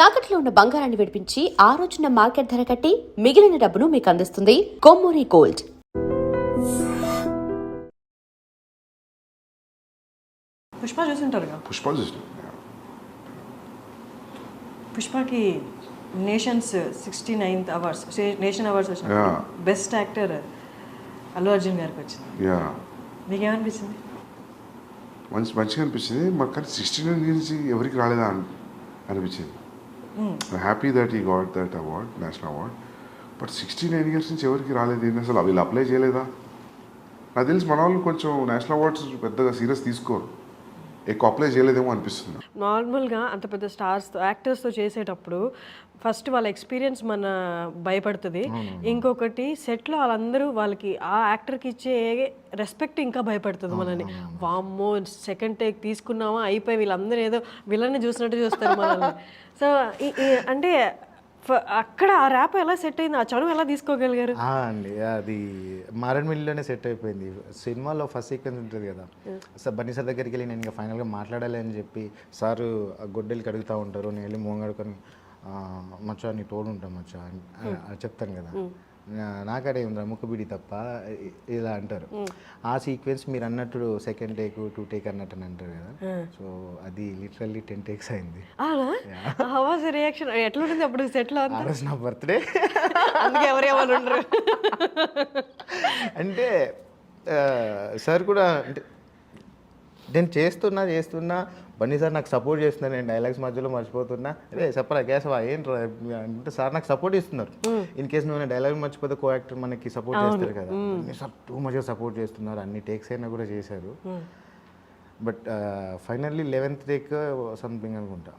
తాకట్లో ఉన్న బంగారాన్ని విడిపించి ఆ రోజున మార్కెట్ ధర కట్టి మిగిలిన డబ్బును మీకు అందిస్తుంది కొమ్మూరి గోల్డ్. పుష్ప చూసుంటారుగా. పుష్ప చూసిన. పుష్పకి nations 69th awards nation awards వచ్చిన బెస్ట్ యాక్టర్ అల్లు అర్జున్ గారికి వచ్చింది. మీకేమనిపించింది? మంచిగా అనిపించింది మాకు, కానీ 69 నుంచి ఎవరికి రాలేదా అనిపించింది. హ్యాపీ దట్ ఈ got that award, national award. But 69 years నుంచి ఎవరికి రాలేదు ఏంటి అసలు? వీళ్ళు అప్లై చేయలేదా? నాకు తెలిసి మన వాళ్ళు కొంచెం నేషనల్ అవార్డ్స్ పెద్దగా సీరియస్ తీసుకోరు, ఎక్కువ అప్లై చేయలేదేమో అనిపిస్తుంది. నార్మల్గా అంత పెద్ద స్టార్స్తో యాక్టర్స్తో చేసేటప్పుడు ఫస్ట్ వాళ్ళ ఎక్స్పీరియన్స్ మన భయపడుతుంది. ఇంకొకటి సెట్లో వాళ్ళందరూ వాళ్ళకి ఆ యాక్టర్కి ఇచ్చే రెస్పెక్ట్ ఇంకా భయపడుతుంది మనల్ని. వామ్మో సెకండ్ టేక్ తీసుకున్నామా అయిపోయి వీళ్ళందరూ ఏదో విలన్ని చూసినట్టు చూస్తారు మనల్ని. సో అంటే అక్కడ ఆ ర్యాప్ ఎలా సెట్ అయింది, ఆ చనువు ఎలా తీసుకోగలిగారు? అండి అది మారేడుమిల్లిలోనే సెట్ అయిపోయింది. సినిమాలో ఫస్ట్ సీక్వెన్స్ ఉంటుంది కదా, సార్ బన్నీ సార్ దగ్గరికి వెళ్ళి నేను ఇంకా ఫైనల్గా మాట్లాడాలి అని చెప్పి సారు గొడ్డలికి అడుగుతూ ఉంటారు, నేను వెళ్ళి మోంగడుకొని మచ్చా నీ తోడు ఉంటాను మచ్చా అని చెప్తాను కదా, నాకడే ఉందా ముక్కుబిడి తప్ప ఇలా అంటారు. ఆ సీక్వెన్స్ మీరు అన్నట్టు సెకండ్ టేక్ 2 టేక్ అన్నట్టు అని అంటారు కదా, సో అది లిటరల్లీ 10 టేక్స్ అయింది. రియాక్షన్ ఎట్లుంటుంది అప్పుడు సెట్లో? ఆ రోజు నా బర్త్డే, అందుకే ఎవరెవరు ఉండరు అంటే సార్ కూడా అంటే నేను చేస్తున్నా బన్నీ సార్ నాకు సపోర్ట్ చేస్తున్నారు, నేను డైలాగ్స్ మధ్యలో మర్చిపోతున్నా, అదే చెప్పరా కేశవా ఏంట్రా అంటే సార్ నాకు సపోర్ట్ ఇస్తున్నారు. ఇన్ కేసు నువ్వు డైలాగ్ మర్చిపోతే కో యాక్టర్ మనకి సపోర్ట్ చేస్తారు కదా, సార్ టూ మచ్గా సపోర్ట్ చేస్తున్నారు, అన్ని టేక్స్ అయినా కూడా చేశారు. But finally 11th take something అనుకుంటా,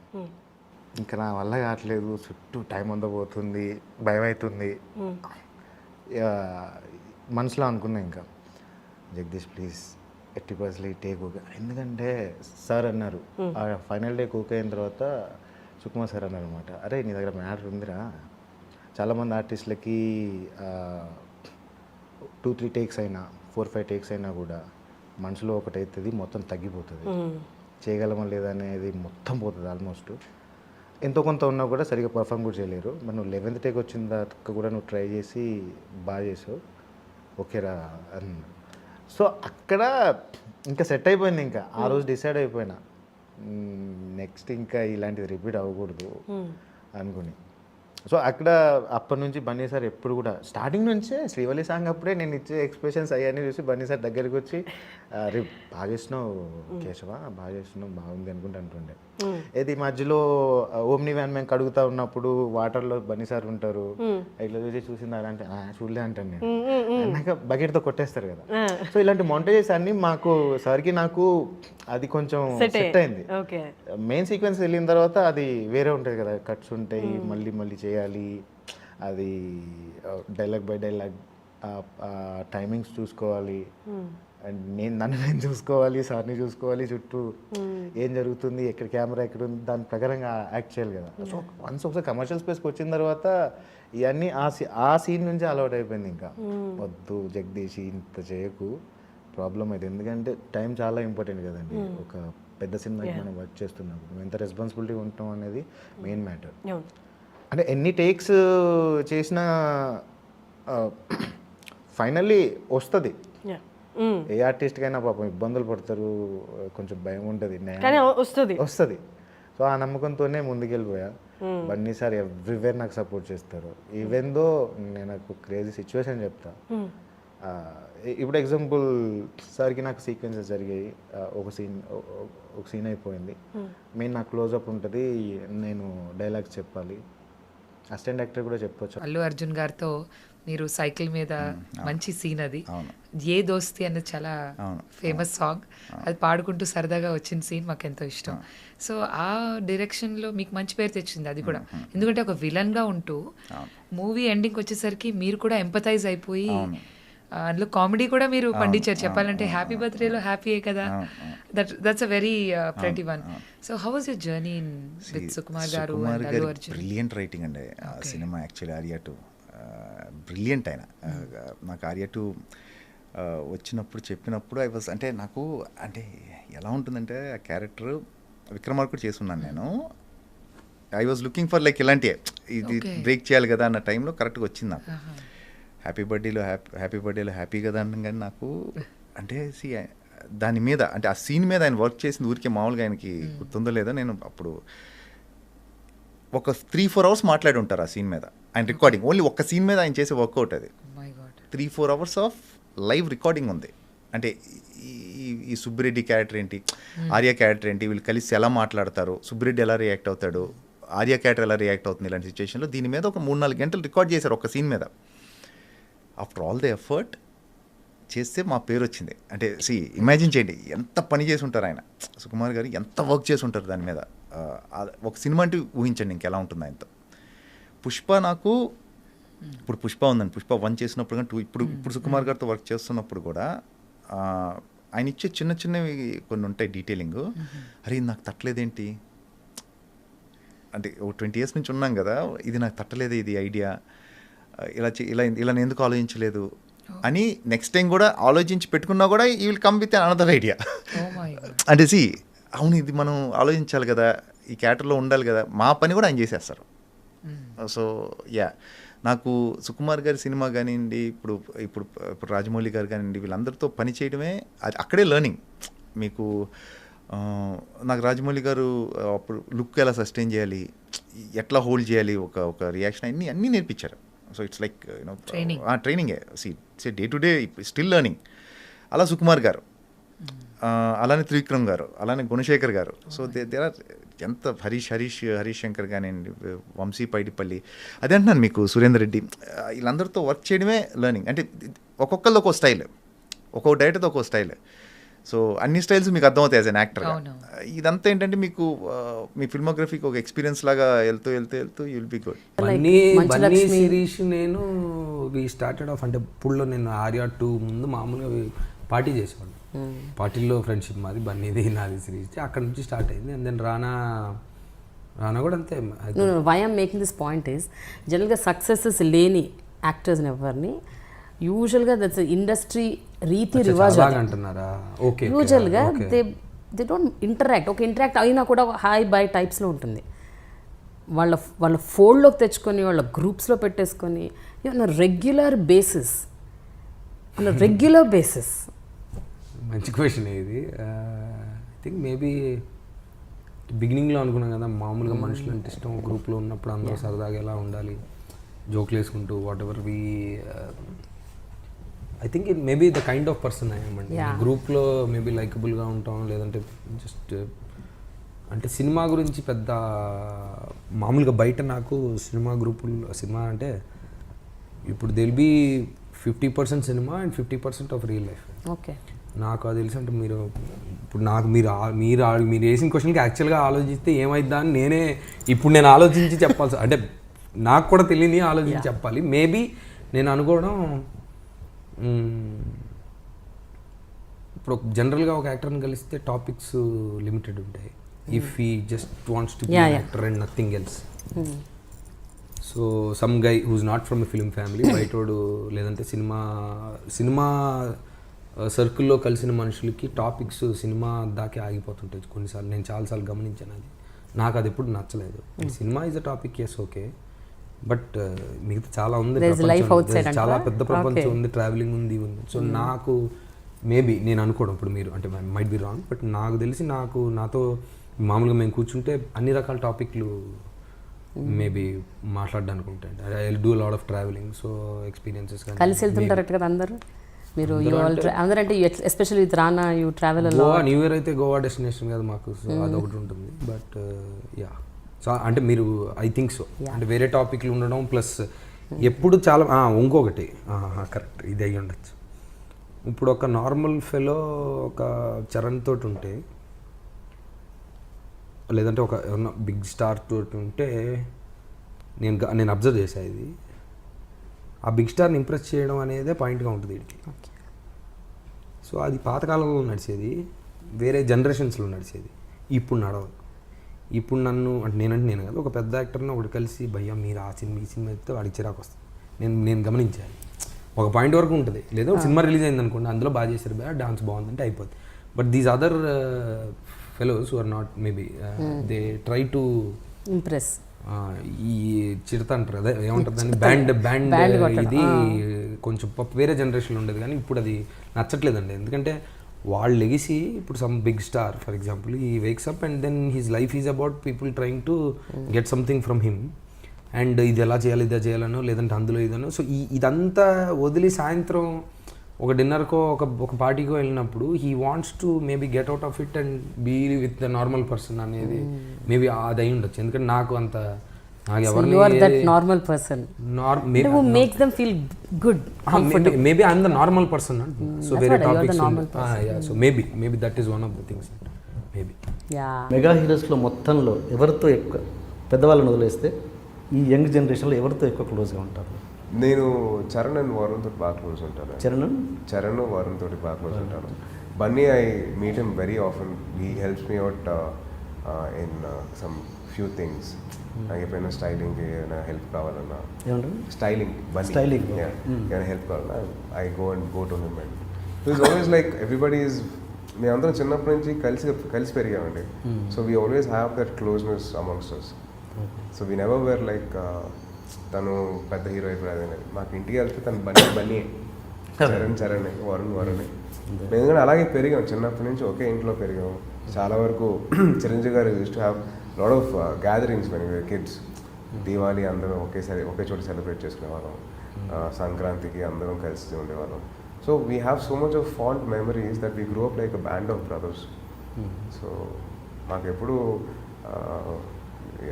ఇంకా నా వల్ల కావట్లేదు, చుట్టూ టైం అంతా పోతుంది, భయం అవుతుంది. మనసులో అనుకున్నా ఇంకా జగదీష్ ప్లీజ్ 80% టేక్ ఓకే, ఎందుకంటే సార్ అన్నారు ఫైనల్ టేక్ ఓకే అయిన తర్వాత సుకుమార్ సార్ అన్నారు అనమాట, అరే నీ దగ్గర మ్యాటర్ ఉందిరా, చాలామంది ఆర్టిస్టులకి 2-3 టేక్స్ అయినా 4-5 టేక్స్ అయినా కూడా మనసులో ఒకటి అవుతుంది, మొత్తం తగ్గిపోతుంది, చేయగలమా లేదా అనేది మొత్తం పోతుంది ఆల్మోస్ట్. ఎంతో కొంత ఉన్నా కూడా సరిగ్గా పర్ఫామ్ కూడా చేయలేరు. మరి నువ్వు 11th టేక్ వచ్చిన దాకా కూడా నువ్వు ట్రై చేసి బాగా చేసావు, ఓకేరా అని. సో అక్కడ ఇంకా సెట్ అయిపోయింది, ఇంకా ఆ రోజు డిసైడ్ అయిపోయినా నెక్స్ట్ ఇంకా ఇలాంటిది రిపీట్ అవ్వకూడదు అనుకుని. సో అక్కడ అప్పటి నుంచి బన్నీ సార్ ఎప్పుడు కూడా స్టార్టింగ్ నుంచే శ్రీవల్లి సాంగ్ అప్పుడే నేను ఇచ్చే ఎక్స్ప్రెషన్స్ అయ్యాన్ని చూసి బన్నీ సార్ దగ్గరికి వచ్చి రే బాగా చేసినావు కేశవా, బాగా చేసినావు, బాగుంది అనుకుంటూ అంటుండే. ఏది మధ్యలో ఓమ్ని వ్యాన్ మేము కడుగుతా ఉన్నప్పుడు వాటర్లో బన్నీ సార్ ఉంటారు, ఇట్లా చూసిందా అంటే చూడలే అంటాను నేను, అన్నాక బకెట్తో కొట్టేస్తారు కదా. సో ఇలాంటి మౌంటేజెస్ అన్ని మాకు సార్కి నాకు అది కొంచెం సెట్ అయింది. మెయిన్ సీక్వెన్స్ వెళ్ళిన తర్వాత అది వేరే ఉంటుంది కదా, కట్స్ ఉంటాయి, మళ్ళీ చేయాలి, అది డైలాగ్ బై డైలాగ్ టైమింగ్స్ చూసుకోవాలి, అండ్ నన్ను చూసుకోవాలి, సార్ని చూసుకోవాలి, చుట్టూ ఏం జరుగుతుంది, ఎక్కడ కెమెరా ఎక్కడ ఉంది, దాని ప్రకారంగా యాక్ట్ చేయాలి కదా. సో వన్స్ ఒకసారి కమర్షియల్ స్పేస్కి వచ్చిన తర్వాత ఇవన్నీ ఆ సీన్ నుంచి అలవాటు అయిపోయింది. ఇంకా వద్దు జగదీష్ ఇంత చేయకు, ప్రాబ్లం అయితే, ఎందుకంటే టైం చాలా ఇంపార్టెంట్ కదండి. ఒక పెద్ద సినిమాకి మనం వర్క్ చేస్తున్నప్పుడు మేము ఎంత రెస్పాన్సిబిలిటీ ఉంటాం అనేది మెయిన్ మ్యాటర్. అంటే ఎన్ని టేక్స్ చేసినా ఫైనల్లీ వస్తుంది. ఏ ఆర్టిస్ట్కైనా పాపం ఇబ్బందులు పడతారు, కొంచెం భయం ఉంటుంది, వస్తుంది. సో ఆ నమ్మకంతోనే ముందుకెళ్ళిపోయా. బన్నీ సార్ ఎవ్రీవేర్ నాకు సపోర్ట్ చేస్తారు. ఈవెన్ దో నేను నాకు క్రేజీ సిచ్యువేషన్ చెప్తా. ఇప్పుడు ఎగ్జాంపుల్ సార్కి నాకు సీక్వెన్సెస్ జరిగాయి, ఒక సీన్ అయిపోయింది, మెయిన్ నాకు క్లోజ్అప్ ఉంటుంది, నేను డైలాగ్స్ చెప్పాలి, అసిస్టెంట్ యాక్టర్ కూడా చెప్పొచ్చు. అల్లు అర్జున్ గారితో మీరు సైకిల్ మీద మంచి సీన్, అది ఏ దోస్తి అనేది చాలా ఫేమస్ సాంగ్, అది పాడుకుంటూ సరదాగా వచ్చిన సీన్ మాకు ఎంతో ఇష్టం. సో ఆ డైరెక్షన్లో మీకు మంచి పేరు తెచ్చింది అది కూడా, ఎందుకంటే ఒక విలన్గా ఉంటూ మూవీ ఎండింగ్ వచ్చేసరికి మీరు కూడా ఎంపథైజ్ అయిపోయి అందులో కామెడీ కూడా మీరు పండించారు. చెప్పాలంటే హ్యాపీ బర్త్డేలో హ్యాపీయే కదా, that's a very pretty one. So how was your journey with Sukumar garu and Allu Arjun? Brilliant writing అండి సినిమా. యాక్చువల్లీ ఆర్యా 2 బ్రిలియంట్ ఆయన. నాకు ఆర్యా 2 వచ్చినప్పుడు చెప్పినప్పుడు ఐ వాజ్ అంటే నాకు అంటే ఎలా ఉంటుందంటే ఆ క్యారెక్టర్ విక్రమార్కుడు చేస్తున్నాను నేను, I was looking for like ఇలాంటివే, ఇది బ్రేక్ చేయాలి కదా అన్న టైంలో కరెక్ట్గా వచ్చింది నాకు. హ్యాపీ బర్త్డేలో హ్యాపీ కదా అన్నాం, కానీ నాకు అంటే దాని మీద అంటే ఆ సీన్ మీద ఆయన వర్క్ చేసింది ఊరికే మామూలుగా ఆయనకి గుర్తుందో లేదో, నేను అప్పుడు ఒక 3-4 hours మాట్లాడి ఉంటారు ఆ సీన్ మీద. ఆయన రికార్డింగ్ ఓన్లీ ఒక్క సీన్ మీద ఆయన చేసే వర్కౌట్ అది. 3-4 hours ఆఫ్ లైవ్ రికార్డింగ్ ఉంది. అంటే ఈ సుబ్బిరెడ్డి క్యారెక్టర్ ఏంటి, ఆర్య క్యారెక్టర్ ఏంటి, వీళ్ళు కలిసి ఎలా మాట్లాడతారు, సుబ్బిరెడ్డి ఎలా రియాక్ట్ అవుతాడు, ఆర్య క్యారెక్టర్ ఎలా రియాక్ట్ అవుతుంది, ఇలాంటి సిచ్యువేషన్లో దీని మీద ఒక 3-4 గంటలు రికార్డ్ చేశారు ఒక సీన్ మీద. ఆఫ్టర్ ఆల్ ద ఎఫర్ట్ చేస్తే మా పేరు వచ్చింది. అంటే ఇమాజిన్ చేయండి ఎంత పని చేసి ఉంటారు ఆయన, సుకుమార్ గారు ఎంత వర్క్ చేసి ఉంటారు దాని మీద. ఒక సినిమా అంటే ఊహించండి ఇంకెలా ఉంటుంది ఆయనతో. పుష్ప నాకు ఇప్పుడు పుష్ప ఉందండి, పుష్ప 1 చేసినప్పుడు కానీ 2 ఇప్పుడు సుకుమార్ గారితో వర్క్ చేస్తున్నప్పుడు కూడా ఆయన ఇచ్చే చిన్నవి కొన్ని ఉంటాయి డీటెయిలింగ్. అరే ఇది నాకు తట్టలేదేంటి, అంటే 20 years నుంచి ఉన్నాం కదా, ఇది నాకు తట్టలేదు, ఇది ఐడియా ఇలా నేను ఎందుకు ఆలోచించలేదు అని నెక్స్ట్ టైం కూడా ఆలోచించి పెట్టుకున్నా కూడా ఈ will come with another idea. అంటే అవును ఇది మనం ఆలోచించాలి కదా, ఈ క్యారెక్టర్లో ఉండాలి కదా, మా పని కూడా ఆయన చేసేస్తారు. సో నాకు సుకుమార్ గారి సినిమా కానివ్వండి, ఇప్పుడు రాజమౌళి గారు కానివ్వండి, వీళ్ళందరితో పని చేయడమే అది అక్కడే లెర్నింగ్. మీకు నాకు రాజమౌళి గారు అప్పుడు లుక్ ఎలా సస్టైన్ చేయాలి, ఎట్లా హోల్డ్ చేయాలి, ఒక రియాక్షన్ అన్నీ నేర్పించారు. సో ఇట్స్ లైక్ ట్రైనింగే. Day to day still learning. అలా సుకుమార్ గారు, అలానే త్రివిక్రమ్ గారు, అలానే గుణశేఖర్ గారు. సో దే ఆర్ ఎంత హరీష్ శంకర్ కానివ్వండి, వంశీ పైడిపల్లి, అదే అంటున్నాను మీకు, సురేందర్ రెడ్డి, వీళ్ళందరితో వర్క్ చేయడమే లెర్నింగ్. అంటే ఒక్కొక్కరిది ఒక్కో స్టైల్, ఒక్కొక్క డైరెక్టర్తో ఒక్కో స్టైల్. సో అన్ని స్టైల్స్ మీకు అర్థమవుతాయి యాజ్ అన్ యాక్టర్. ఇదంతా ఏంటంటే మీకు మీ ఫిల్మోగ్రఫీకి ఒక ఎక్స్పీరియన్స్ లాగా వెళ్తూ you will be good. Bunny series నేను స్టార్టెడ్ ఆఫ్ అంటే ఇప్పుడులో నేను ఆర్యా 2 ముందు మామూలుగా పార్టీ చేసేవాడు. పార్టీలో ఫ్రెండ్షిప్ మాది, బన్నీది నాది సిరీస్, అక్కడ నుంచి స్టార్ట్ అయింది. అండ్ దెన్ రానా కూడా అంతే. Why I'm making this point is జనరల్గా సక్సెసెస్ లేని యాక్టర్స్ని ఎవరిని యూజువల్గా దట్స్ ఇండస్ట్రీ రీతి రివాజ్ అంటున్నారా? ఓకే, యూజువల్గా దే డోంట్ ఇంటరాక్ట్. ఒక ఇంటరాక్ట్ అయినా కూడా హాయ్ బై టైప్స్లో ఉంటుంది. వాళ్ళ ఫోల్డ్లోకి తెచ్చుకొని వాళ్ళ గ్రూప్స్లో పెట్టేసుకొని రెగ్యులర్ బేసిస్ మంచి క్వశ్చన్ ఇది. ఐ థింక్ మేబీ బిగినింగ్లో అనుకున్నాం కదా, మామూలుగా మనుషులు అంటే ఇష్టం, గ్రూప్లో ఉన్నప్పుడు అందరూ సరదాగా ఎలా ఉండాలి, జోక్లు వేసుకుంటూ whatever I think it maybe the kind of person అయ్యామండి. గ్రూప్లో మేబీ లైకబుల్గా ఉంటాం, లేదంటే జస్ట్ అంటే సినిమా గురించి పెద్ద మామూలుగా బయట నాకు సినిమా అంటే ఇప్పుడు it'll be 50% cinema and 50% of real life. Okay, నాకు అది తెలుసు. అంటే ఇప్పుడు నాకు మీరు వేసిన క్వశ్చన్కి యాక్చువల్గా ఆలోచిస్తే ఏమైద్దా అని నేను ఆలోచించి చెప్పాల్సి, అంటే నాకు కూడా తెలియని ఆలోచించి చెప్పాలి. మేబీ నేను అనుకోవడం, ఇప్పుడు జనరల్గా ఒక యాక్టర్ని కలిస్తే టాపిక్స్ లిమిటెడ్ ఉంటాయి. If he just wants to be actor and nothing else. So some guy who's not from a film family, బయటోడు లేదంటే సినిమా సర్కిల్లో కలిసిన మనుషులకి టాపిక్స్ సినిమా దాకే ఆగిపోతుంటాయి కొన్నిసార్లు. నేను చాలాసార్లు గమనించాను అది. నాకు అది ఎప్పుడు నచ్చలేదు. Cinema is a topic, yes okay, but మిగతా చాలా ఉంది, చాలా పెద్ద ప్రపంచం ఉంది, ట్రావెలింగ్ ఉంది. సో నాకు మేబీ నేను అనుకోవడం, ఇప్పుడు మీరు అంటే మైట్ బి రాంగ్, బట్ నాకు తెలిసి నాతో మామూలుగా మేము కూర్చుంటే అన్ని రకాల టాపిక్లు మేబీ మాట్లాడడానికి ఉంటాయి. I will do lot of travelling, so experiences కలిసి వెళ్తుంటారు కదా అందరూ మీరు, అందరంటే especially with Rana you travel Goa. New year అయితే గోవా డెస్టినేషన్ కదా మాకు, సో అదొకటి ఉంటుంది. బట్ యా, సో అంటే మీరు ఐ థింక్ సో అంటే వేరే టాపిక్లు ఉండడం ప్లస్ ఎప్పుడు చాలా ఇంకొకటి కరెక్ట్ ఇది అయ్యి ఉండొచ్చు. ఇప్పుడు ఒక నార్మల్ ఫెలో ఒక చరణ్ తోటి ఉంటే, లేదంటే ఒక ఏమన్నా బిగ్ స్టార్ తోటి ఉంటే, నేను అబ్జర్వ్ చేశాను ఇది, ఆ బిగ్ స్టార్ని ఇంప్రెస్ చేయడం అనేదే పాయింట్గా ఉంటుంది వీడికి. సో అది పాతకాలంలో నడిచేది, వేరే జనరేషన్స్లో నడిచేది, ఇప్పుడు నడవదు. ఇప్పుడు నన్ను అంటే నేను కదా ఒక పెద్ద యాక్టర్ని ఒకటి కలిసి భయ్యా మీరు ఆ సినిమా ఈ సినిమా అయితే వాడికి చిరాకు వస్తుంది. నేను గమనించాను. ఒక పాయింట్ వరకు ఉంటుంది, లేదా ఒక సినిమా రిలీజ్ అయింది అనుకోండి, అందులో బాగా చేశారు, బాగా డాన్స్ బాగుందంటే అయిపోద్ది. But these other fellows who are not maybe they try to impress. ఈ చిరుత అంటారు అదే ఏమంటారు దాన్ని, బ్యాండ్ ఇది కొంచెం వేరే జనరేషన్లో ఉండేది కానీ ఇప్పుడు అది నచ్చట్లేదండి. ఎందుకంటే వాళ్ళు లెగిసి ఇప్పుడు some big star for example he wakes up and then his life is about people trying to get something from him and ఇది ఎలా చేయాలి ఇదా చేయాలనో లేదంటే అందులో ఇదనో. సో ఇదంతా వదిలి సాయంత్రం ఒక డిన్నర్కో ఒక పార్టీకో వెళ్ళినప్పుడు he wants to maybe get out of it and be with the normal person అనేది మేబీ అది అయి ఉండొచ్చు. ఎందుకంటే నాకు అంత నాకు ఎవరిని normal person makes them feel good, maybe I'm the normal person. So వేరే topics so maybe that is one of the things maybe. Mega హీరోస్లో మొత్తంలో ఎవరితో ఎక్కువ పెద్దవాళ్ళని వదిలేస్తే ఈ యంగ్ జనరేషన్లో ఎవరితో ఎక్కువ క్లోజ్గా ఉంటారు? నేను చరణ్ అండ్ వరుణ్ తోటి బాగా క్లోజ్ ఉంటాను. చరణ్ వరుణ్ తోటి బాగా క్లోజ్ ఉంటాను. Bunny I meet him very often. He helps me out in some few things. నాకు ఎప్పుడైనా స్టైలింగ్కి ఏమైనా హెల్ప్ కావాలన్నా, స్టైలింగ్ ఏమైనా హెల్ప్ కావాలన్నా I go to him and it's always like everybody is, మేమందరం చిన్నప్పటి నుంచి కలిసి పెరిగామండి. So we always have that closeness amongst us. So we never were like తను పెద్ద హీరో అయిపోయి అదే మాకు ఇంటికి వెళ్తే తను బన్నీ చరణ్ వరుణ్ ఎందుకంటే అలాగే పెరిగాం చిన్నప్పటి నుంచి ఒకే ఇంట్లో పెరిగాం. చాలా వరకు Chiranjeevi garu use to have lot of gatherings when we were kids. Diwali అందరం ఒకే చోట సెలబ్రేట్ చేసుకునేవాళ్ళం. సంక్రాంతికి అందరం కలిసి ఉండేవాళ్ళం. So we have so much of fond memories that we grow up like a band of brothers. So మాకు ఎప్పుడు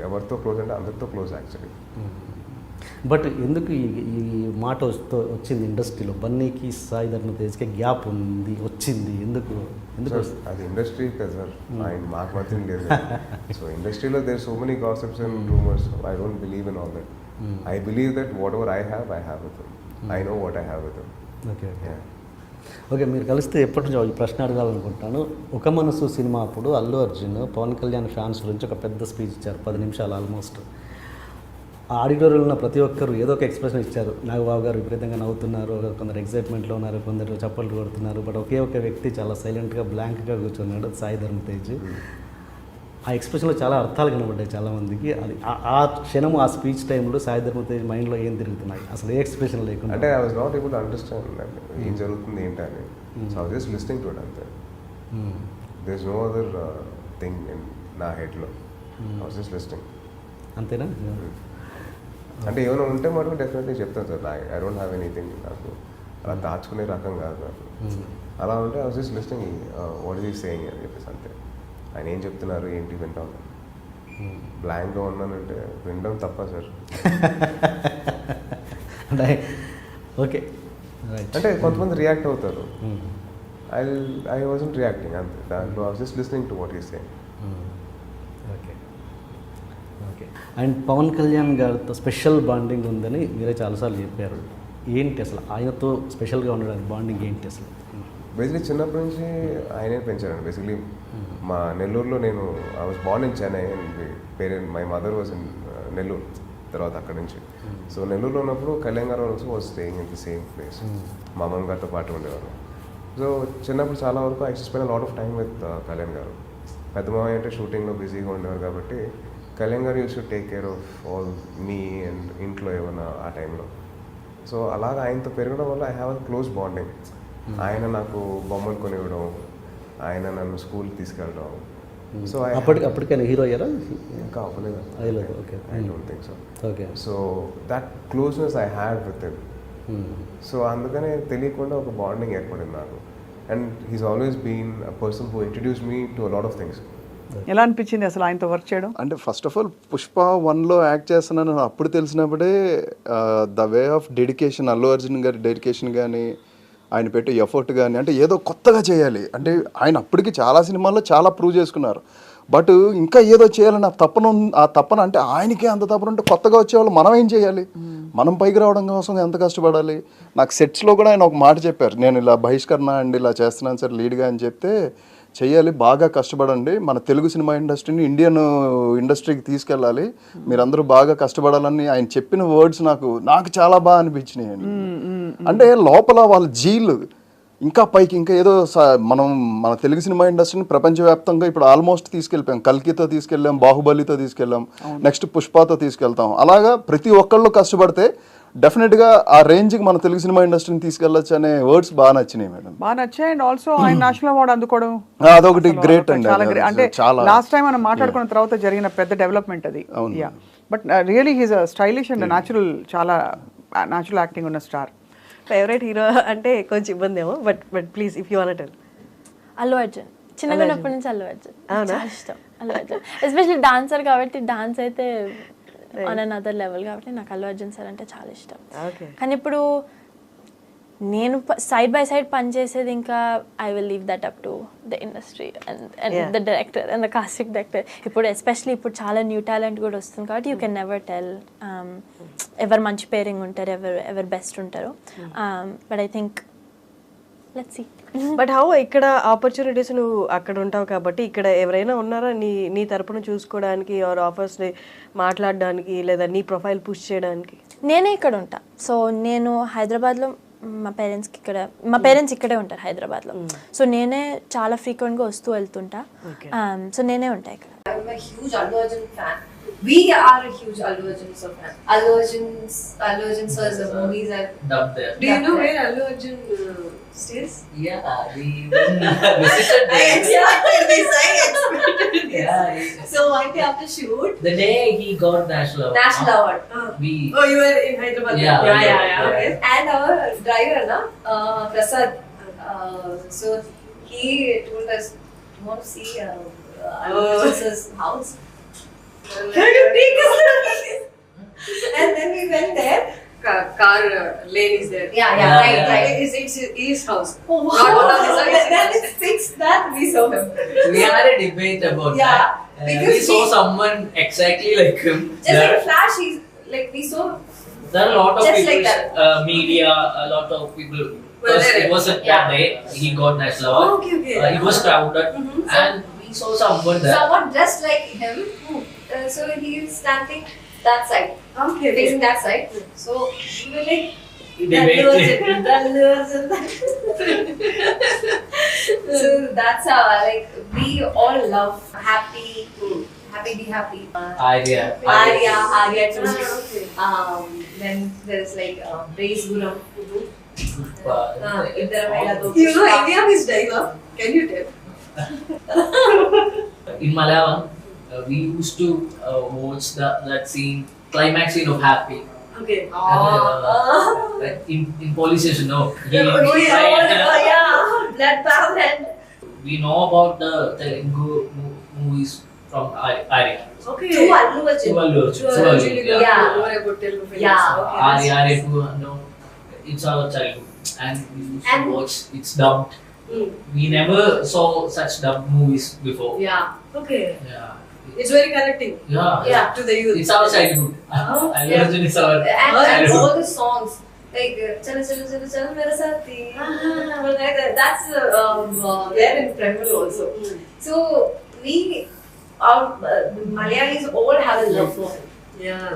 ఎవరితో క్లోజ్ అంటే అందరితో క్లోజ్ యాక్చువల్లీ. బట్ ఎందుకు ఈ మాట వచ్చింది ఇండస్ట్రీలో? బన్నీకి సాయి ధరమ్ తేజ్కి గ్యాప్ వచ్చింది ఎందుకు? అది ఇండస్ట్రీ కదా సార్, ఆయన మాకు మాత్రం లేదు. సో ఇండస్ట్రీలో there so many gossips and rumours. I don't believe in all that. I believe that whatever I have with him. I know what I have with him. Okay, మీరు కలిస్తే ఎప్పటి నుంచో ఈ ప్రశ్న అడగాలనుకుంటాను. ఒక మనసు సినిమా అప్పుడు అల్లు అర్జున్ పవన్ కళ్యాణ్ ఫ్యాన్స్ గురించి ఒక పెద్ద స్పీచ్ ఇచ్చారు, 10 నిమిషాలు ఆల్మోస్ట్. ఆ ఆడిటోరియంలో ఉన్న ప్రతి ఒక్కరు ఏదో ఒక ఎక్స్ప్రెషన్ ఇచ్చారు. నాగబాబు గారు విపరీతంగా నవ్వుతున్నారు, కొందరు ఎక్సైట్మెంట్లో ఉన్నారు, కొందరు చప్పట్లు కొడుతున్నారు. బట్ ఒకే ఒక వ్యక్తి చాలా సైలెంట్గా బ్లాంక్గా కూర్చున్నాడు, సాయి ధరమ్ తేజ్. ఆ ఎక్స్ప్రెషన్లో చాలా అర్థాలు కనబడ్డాయి చాలామందికి. అది ఆ క్షణం ఆ స్పీచ్ టైంలో సాయి ధరమ్ తేజ్ మైండ్లో ఏం తిరుగుతున్నాయి అసలు ఏ ఎక్స్ప్రెషన్ లేకుండా? అంటే I was not able to understand ఏం జరుగుతుంది ఏంటని. So I was just listening to it అంతే. There is no other thing in నా హెడ్లో. ఐ వాజ్ జస్ట్ లిస్నింగ్ అంతేనా? అంటే ఏమైనా ఉంటే మటుకు డెఫినెట్లీ చెప్తాను sir. I don't have anything. నాకు అలా దాచుకునే రకం కాదు నాకు. అలా ఉంటే I was just listening what is he saying అని చెప్పేసి అంతే. ఆయన ఏం చెప్తున్నారు ఏంటి వింటాం. బ్లాంక్గా ఉన్నానంటే వినడం తప్ప సార్. ఓకే, అంటే కొంతమంది రియాక్ట్ అవుతారు. ఐ వాజంట్ రియాక్టింగ్ అంతే. దాంట్లో I was just listening to what is saying. Okay okay. And Pawan Kalyan గారితో స్పెషల్ బాండింగ్ ఉందని మీరే చాలాసార్లు చెప్పారు. ఏంటి అసలు ఆయనతో స్పెషల్గా ఉండడానికి బాండింగ్ ఏంటి అసలు? బేసిక్లీ చిన్నప్పటి నుంచి ఆయనే పెంచారండి. బేసిక్లీ మా నెల్లూరులో నేను I was Born in Chennai and my mother was in Nellore. తర్వాత అక్కడి నుంచి సో నెల్లూరులో ఉన్నప్పుడు కళ్యాణ్ గారు also was staying in the same place. మా అమ్మమ్మ గారితో పాటు ఉండేవారు. సో చిన్నప్పుడు చాలా వరకు I spend lot of time with Kalyan గారు. పెద్ద మామయ్య అంటే షూటింగ్లో బిజీగా ఉండేవారు కాబట్టి కళ్యాణ్ గారు use to take care of all me and ఇంట్లో ఏమన్నా ఆ టైంలో. సో అలాగా ఆయనతో పెరగడం వల్ల I have a close bonding. ఆయన నాకు బొమ్మలు కొనివ్వడం, ఆయన నన్ను స్కూల్కి తీసుకెళ్ళడం. సో అప్పటికైనా హీరో అయ్యారా? ఇంకా అవ్వలేదు. Okay, I don't think so. Okay. So that closeness I had with him. So అందుకనే తెలియకుండా ఒక బాండింగ్ ఏర్పడింది నాకు. And he's always been a person who introduce me to a lot of things. ఎలా అనిపించింది అసలు ఆయనతో వర్క్ చేయడం? అంటే ఫస్ట్ ఆఫ్ ఆల్ పుష్ప 1లో యాక్ట్ చేస్తున్నాను అప్పుడు తెలిసినప్పుడే the way of dedication, Allu Arjun గారి డెడికేషన్ కానీ ఆయన పెట్టే ఎఫర్ట్ కానీ, అంటే ఏదో కొత్తగా చేయాలి అంటే ఆయన అప్పటికి చాలా సినిమాల్లో చాలా ప్రూవ్ చేసుకున్నారు. బట్ ఇంకా ఏదో చేయాలని ఆ తపన అంటే ఆయనకే అంత తపన ఉంటే కొత్తగా వచ్చేవాళ్ళు మనం ఏం చేయాలి? మనం పైకి రావడం కోసం ఎంత కష్టపడాలి? నాకు సెట్స్లో కూడా ఆయన ఒక మాట చెప్పారు, నేను ఇలా బహిష్కరణ అండి ఇలా చేస్తున్నాను సార్ లీడ్గా అని చెప్తే, చెయ్యాలి బాగా కష్టపడండి, మన తెలుగు సినిమా ఇండస్ట్రీని ఇండియన్ ఇండస్ట్రీకి తీసుకెళ్ళాలి, మీరందరూ బాగా కష్టపడాలని ఆయన చెప్పిన వర్డ్స్ నాకు చాలా బాగా అనిపించినాయి. అంటే లోపల వాళ్ళ జీలు ఇంకా పైకి ఇంకా ఏదో మనం మన తెలుగు సినిమా ఇండస్ట్రీని ప్రపంచవ్యాప్తంగా ఇప్పుడు ఆల్మోస్ట్ తీసుకెళ్ళిపోయాం. కల్కితో తీసుకెళ్ళాం, బాహుబలితో తీసుకెళ్ళాం, నెక్స్ట్ పుష్పతో తీసుకెళ్తాం. అలాగా ప్రతి ఒక్కళ్ళు కష్టపడితే డెఫినెట్గా ఆ రేంజ్కి మన తెలుగు సినిమా ఇండస్ట్రీని తీసుకెళ్ళచ్చు అనే వర్డ్స్ బాగా నచ్చినాయి మేడం. బాగా నచ్చాయి. అండ్ ఆల్సో ఆయన నేషనల్ అవార్డు అందుకోవడం అదొకటి గ్రేట్ అండి. చాలా గ్రేట్. అంటే లాస్ట్ టైం మనం మాట్లాడుకున్న తర్వాత జరిగిన పెద్ద డెవలప్మెంట్ అది. But really he's stylish and natural, చాలా న్యాచురల్ యాక్టింగ్ ఉన్న స్టార్. ఫేవరెట్ హీరో అంటే కొంచెం ఇబ్బంది ఏమో, but please if you want tell. Allu Arjun. చిన్నగా ఉన్నప్పటి నుంచి అల్లు అర్జున్ చాలా ఇష్టం. అల్లు అర్జున్ ఎస్పెషల్లీ డాన్సర్ కాబట్టి, డాన్స్ అయితే ఆన్ అనదర్ లెవెల్ కాబట్టి నాకు అల్లు అర్జున్ సార్ అంటే చాలా ఇష్టం. కానీ ఇప్పుడు నేను సైడ్ బై సైడ్ పనిచేసేది ఇంకా I will leave that up to the industry and the director and the casting director. ఇప్పుడు ఎస్పెషలీ ఇప్పుడు చాలా న్యూ టాలెంట్ కూడా వస్తుంది కాబట్టి యూ కెన్ నెవర్ టెల్ ఎవరు మంచి పేరింగ్ ఉంటారు, ఎవరు బెస్ట్ ఉంటారు. But I think let's see. But how ఇక్కడ ఆపర్చునిటీస్ నువ్వు అక్కడ ఉంటావు కాబట్టి ఇక్కడ ఎవరైనా ఉన్నారా నీ తరపున చూసుకోవడానికి ఆర్ ఆఫర్స్ని మాట్లాడడానికి లేదా నీ ప్రొఫైల్ పుష్ చేయడానికి? నేనే ఇక్కడ ఉంటా. సో నేను హైదరాబాద్లో మా పేరెంట్స్ ఇక్కడే ఉంటారు హైదరాబాద్లో. సో నేనే చాలా ఫ్రీక్వెంట్గా వస్తూ వెళ్తుంటా. సో నేనే ఉంటా ఇక్కడ. We are a huge Allu Arjun fan. Allu Arjun sir's movies are dubbed there. Do you know where Allu Arjun stays? Yeah, we visited there. Exactly, yeah. So one day after shoot, the day he got National Award. Oh, you were in Hyderabad. Yeah. Okay. And our driver, Prasad. So he told us, "You want to see Allu Arjun's house?" Can you take us? And then we went there. Car lane is there. Yeah, right. It's his house. Oh, wow. Not one of his house. Then it's fixed that we saw him. We had a debate about that. We saw someone exactly like him. Just like a flash, he's like we saw. There are a lot of just people, like media, a lot of people. Because it wasn't that day he got National Award. Okay. It was crowded, and we saw someone there. Someone dressed like him. So he is standing that side. Okay. Facing that side. So we were like, so that's how like we all love happy, be happy. Arya too. Then there's like Praise Guram. You know any of his dialogue? Can you tell? In Malayalam, we used to watch that scene, climax scene of Happy. Okay. In police station, no. Blood bath and. We know about the Telugu movies from Arya. Okay. To Allu Arjun. Yeah. Arya too. No, it's our childhood, and we used to watch. It's dubbed. We never saw such dubbed movies before. Yeah. Okay. Yeah. It's very connecting. Yeah. To the youth. It's our childhood. Allu Arjun is our and childhood. all the songs like Chala Mera Saathi. That's there in Premier also. So our Malayalis all have a love for him.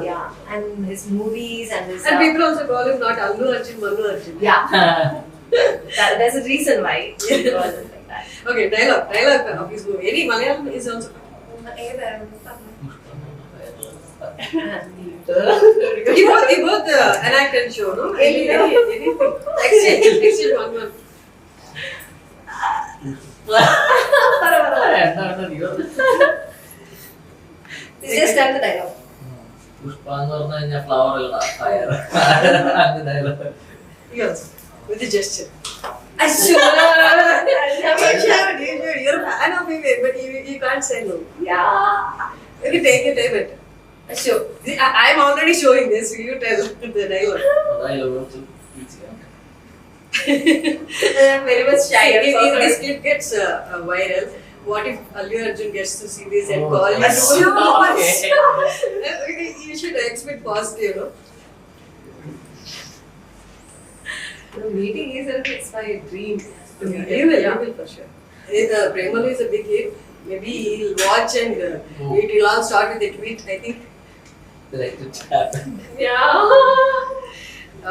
Yeah, and his movies and his. And people also call him not Allu Arjun, Mallu Arjun. Yeah. There's a reason why he calls him like that. Okay, dialogue of his movie. Any Malayalam is also. He both an act and show, no? Anything. Exchange one. Just tell the dialogue. Pushpa എന്ന് പറഞ്ഞു കഴിഞ്ഞാൽ flower അല്ല fire. അത് dialogue. Yes, with the gesture. Sure. You're a fan of him, but you can't say no. Yeah. Okay, take it. Sure. I'm already showing this. You tell the dialogue. I'm very much shy. If this clip gets viral, what if Allu Arjun gets to see this and call you? You should expect positive, no? The meeting is my dream. You will for sure. Premalu is a big hit. Maybe he'll watch and it will all start with a tweet, I think. Let it happen. Yeah.